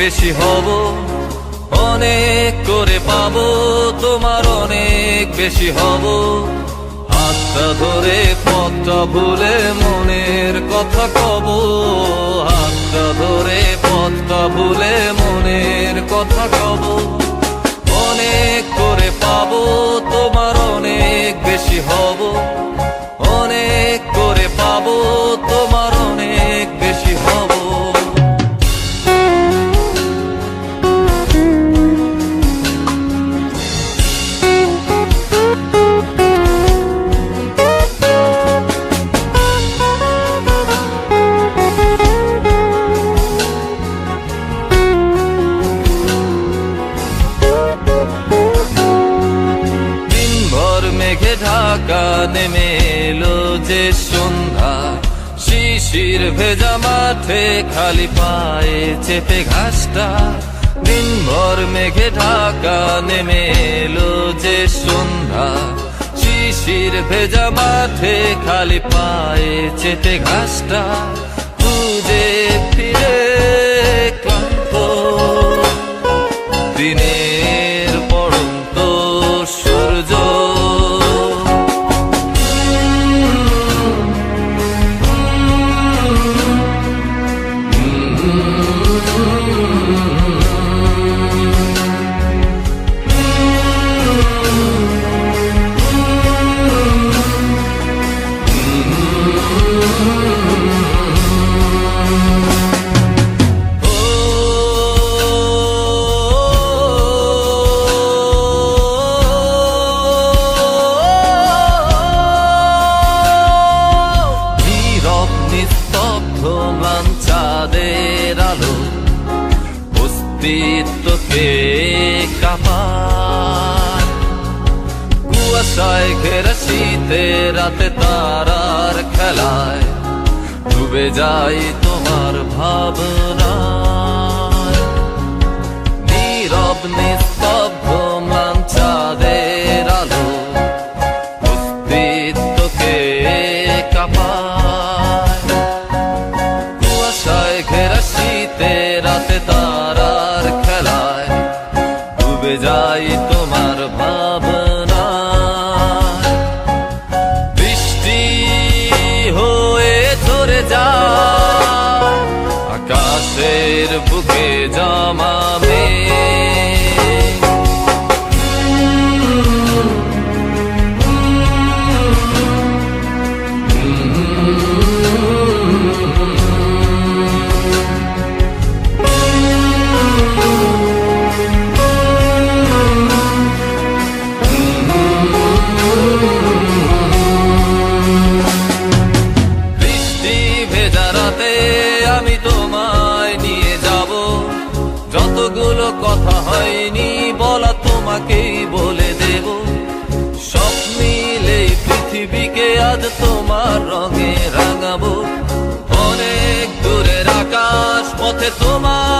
বেশি হব, অনেক করে পাবো, তোমার অনেক বেশি হব। হাতটা ধরে পথটা ভুলে মনের কথা কব, হাতটা ধরে পথটা ভুলে মনের কথা কব। অনেক করে পাবো, তোমার অনেক বেশি হব, অনেক করে পাবো, তোমার অনেক বেশি হব। মেঘে ঢাকা নেমে এলো যে সন্ধ্যা, শিশির ভেজা মাঠে খালি পায়ে চেপে ঘাসটা। দিনভর মেঘে ঢাকা নেমে এলো যে সন্ধ্যা, শিশির ভেজা মাঠে খালি পায়ে চেপে ঘাসটা। খুঁজে ফিরে ক্লান্ত দিনের পড়ন্ত সূর্য, চাঁদের আলো অস্তিত্বকে কাঁপায়। কুয়াশায় ঘেরা শীতে রাতে তারার খেলায় ডুবে যাই তোমার ভাবনায়। নীরব নিস্তব্ধ ম্লান চাঁদের আলো অস্তিত্বকে কাঁপায়। কুয়াশায় ঘেরা শীতে রাতে তারার খেলায় ডুবে যাই তোমার ভাবনায়। বৃষ্টি হয়ে ঝরে যায় আকাশের বুকে জমা মেঘ, আমি তোমায় নিয়ে যাব। যতগুলো কথা হয়নি বলা তোমাকেই বলে দেব। সব মিলে পৃথিবীকে আজ তোমার রঙে রাঙাবো। অনেক দূরের আকাশ পথে তোমার